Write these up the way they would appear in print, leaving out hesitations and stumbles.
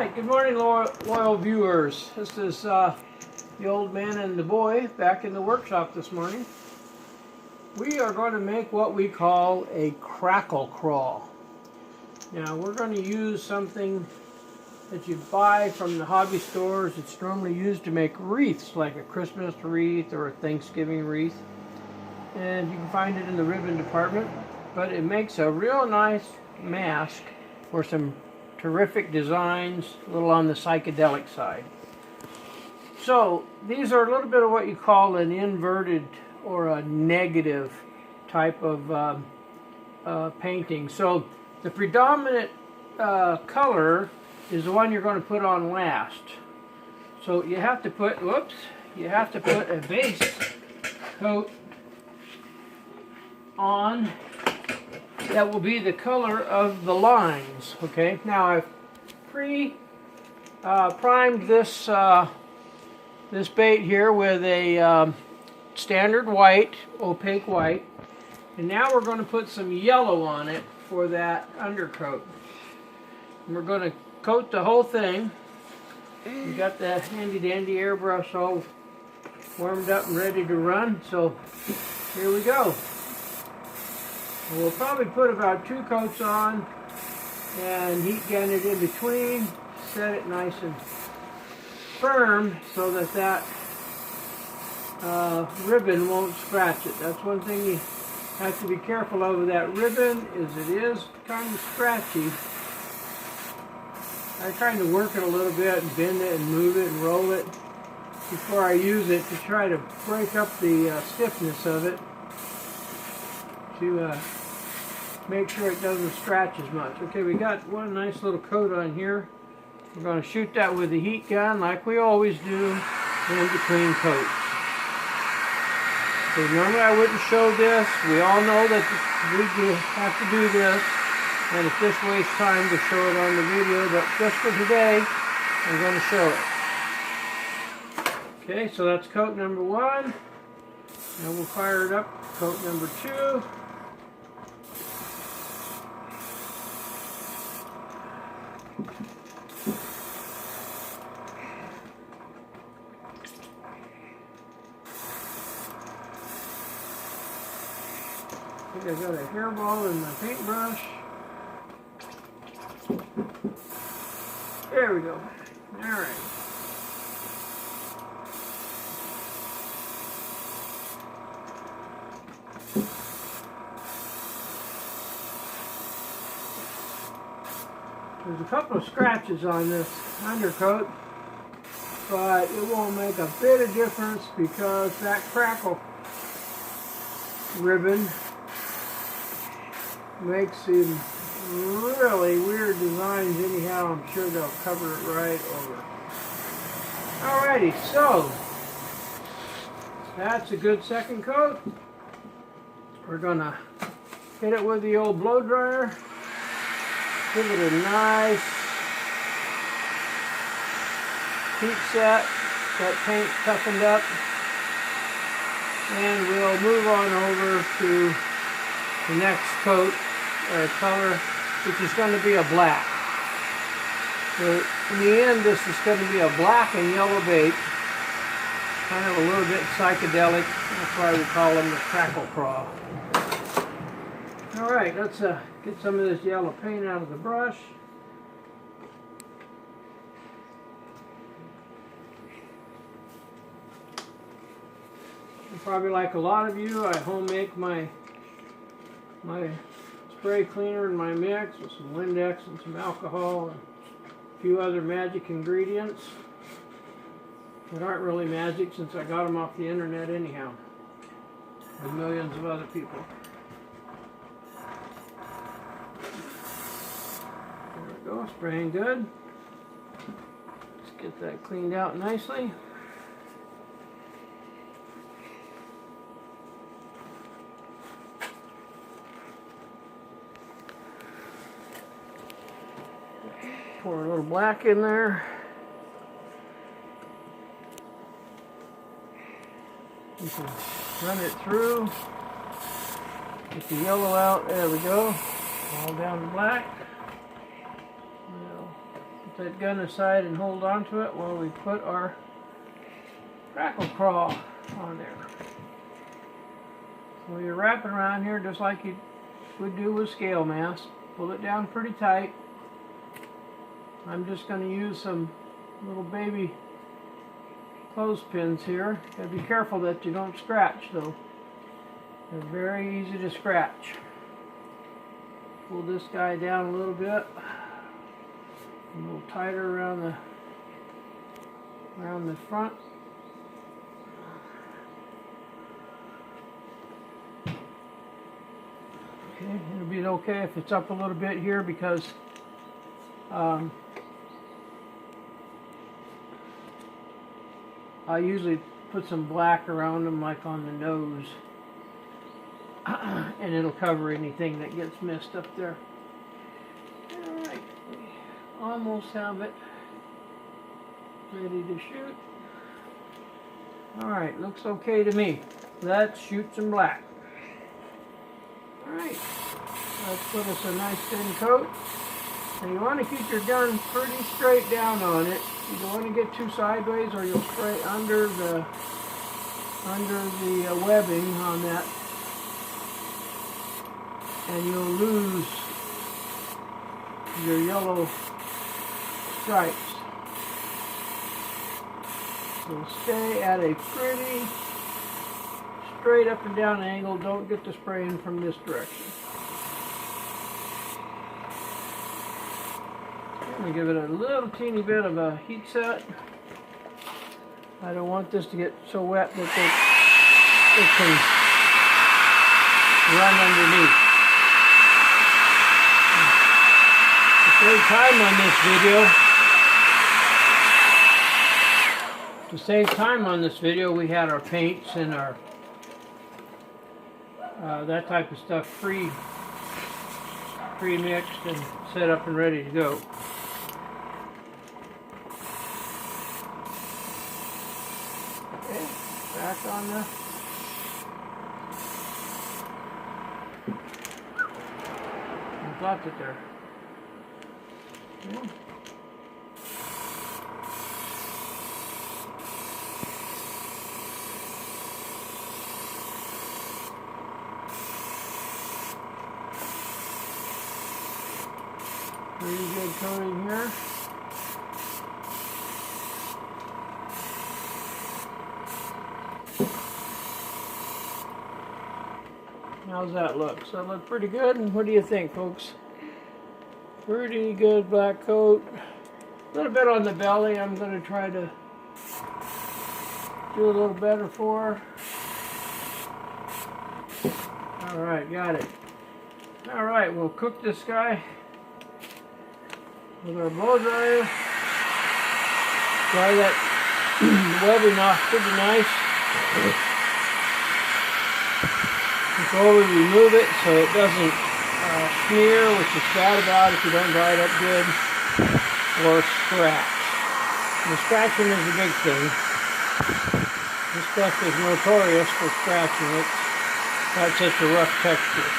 Alright, good morning loyal viewers. This is the old man and the boy back in the workshop this morning. We are going to make what we call a crackle craw. Now we're going to use something that you buy from the hobby stores. It's normally used to make wreaths, like a Christmas wreath or a Thanksgiving wreath. And you can find it in the ribbon department. But it makes a real nice mask for some terrific designs, a little on the psychedelic side. So these are a little bit of what you call an inverted or a negative type of painting. So the predominant color is the one you're going to put on last. So you have to put, you have to put a base coat on that will be the color of the lines. Okay, now I've primed this this bait here with a standard white, opaque white, and now we're going to put some yellow on it for that undercoat. And we're going to coat the whole thing. We got the handy dandy airbrush all warmed up and ready to run, so here we go. We'll probably put about 2 coats on and heat gun it in between, set it nice and firm so that that ribbon won't scratch it. That's one thing you have to be careful of with that ribbon, is it is kind of scratchy. I kind of work it a little bit and bend it and move it and roll it before I use it to try to break up the stiffness of it, to make sure it doesn't scratch as much. Okay, we got one nice little coat on here. We're going to shoot that with the heat gun like we always do in between coats. So normally I wouldn't show this. We all know that we have to do this, and it's just waste time to show it on the video, but just for today I'm going to show it. Okay, so that's coat number 1. Now we'll fire it up, coat number 2. I think I got a hairball in my paintbrush. There we go. Alright. There's a couple of scratches on this undercoat, but it won't make a bit of difference because that crackle ribbon makes some really weird designs anyhow. I'm sure they'll cover it right over. Alrighty, so that's a good second coat. We're gonna hit it with the old blow dryer. Give it a nice heat set, that paint toughened up, and we'll move on over to the next coat or color, which is going to be a black. So in the end, this is going to be a black and yellow bait, kind of a little bit psychedelic. That's why we call them the crackle craw. All right, let's get some of this yellow paint out of the brush. And probably like a lot of you, I home make my spray cleaner and my mix with some Windex and some alcohol and a few other magic ingredients that aren't really magic since I got them off the internet anyhow, with millions of other people. There we go, spraying good. Let's get that cleaned out nicely. Pour a little black in there. You can run it through. Get the yellow out. There we go. All down to black. Now, Put that gun aside and hold on to it while we put our crackle craw on there. So you're wrapping around here just like you would do with scale mask. Pull it down pretty tight. I'm just going to use some little baby clothespins here. Gotta be careful that you don't scratch though. They're very easy to scratch. Pull this guy down a little bit. A little tighter around the front. Okay, it'll be okay if it's up a little bit here because I usually put some black around them, like on the nose, and it'll cover anything that gets missed up there. Alright, we almost have it ready to shoot. Alright, looks okay to me. Let's shoot some black. Alright, let's put us a nice thin coat. And you want to keep your gun pretty straight down on it. You don't want to get too sideways or you'll spray under the webbing on that, and you'll lose your yellow stripes. So stay at a pretty straight up and down angle. Don't get the spraying from this direction. I'm going to give it a little teeny bit of a heat set. I don't want this to get so wet that it can run underneath. To save time on this video, we had our paints and our that type of stuff pre-mixed and set up and ready to go. Okay, back on the left it there. Okay. Pretty good coating here. How's that look? Does that look pretty good? And what do you think, folks? Pretty good black coat. A little bit on the belly. I'm going to try to do a little better for. Alright, got it. Alright, we'll cook this guy with our blow dryer. Dry that webbing off pretty nice before we remove it so it doesn't smear, which is bad about if you don't dry it up good, or scratch. The scratching is a big thing. This stuff is notorious for scratching. It's got such a rough texture.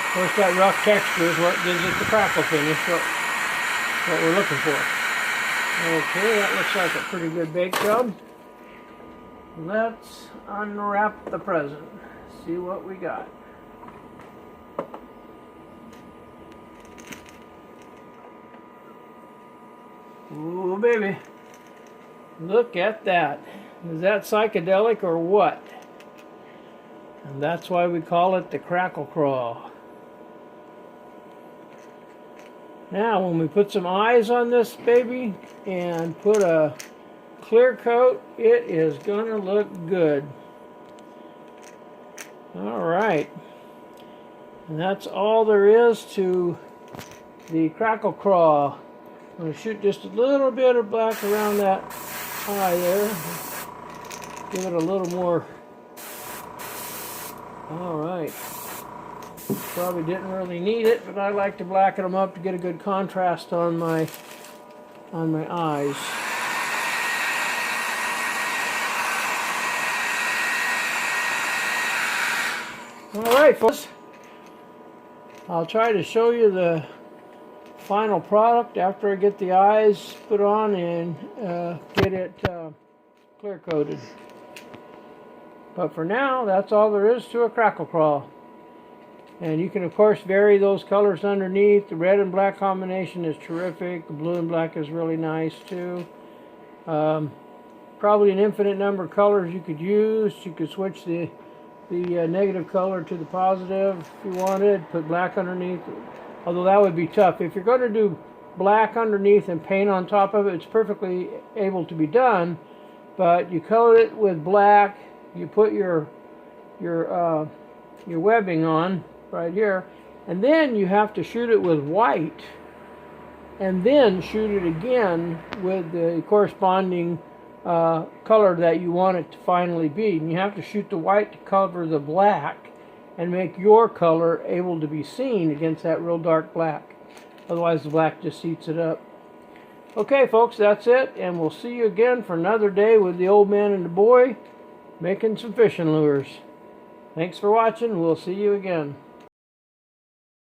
Of course, that rough texture is what gives it the crackle finish, what we're looking for. Okay, that looks like a pretty good bake job. Let's unwrap the present. See what we got. Ooh, baby. Look at that. Is that psychedelic or what? And that's why we call it the Karckle kraw. Now, when we put some eyes on this baby and put a clear coat, it is going to look good. Alright. And that's all there is to the Karckle kraw. I'm going to shoot just a little bit of black around that eye there. Give it a little more. Alright. Probably didn't really need it, but I like to blacken them up to get a good contrast on my eyes. Alright, folks. I'll try to show you the final product after I get the eyes put on and get it clear coated. But for now, that's all there is to a Karckle craw. And you can of course vary those colors underneath. The red and black combination is terrific. The blue and black is really nice too. Probably an infinite number of colors you could use. You could switch the negative color to the positive if you wanted. Put black underneath. Although that would be tough. If you're going to do black underneath and paint on top of it, it's perfectly able to be done. But you coat it with black. You put your webbing on right here, and then you have to shoot it with white, and then shoot it again with the corresponding color that you want it to finally be. And you have to shoot the white to cover the black and make your color able to be seen against that real dark black. Otherwise the black just eats it up. Okay folks, that's it, and we'll see you again for another day with the old man and the boy making some fishing lures. Thanks for watching. We'll see you again.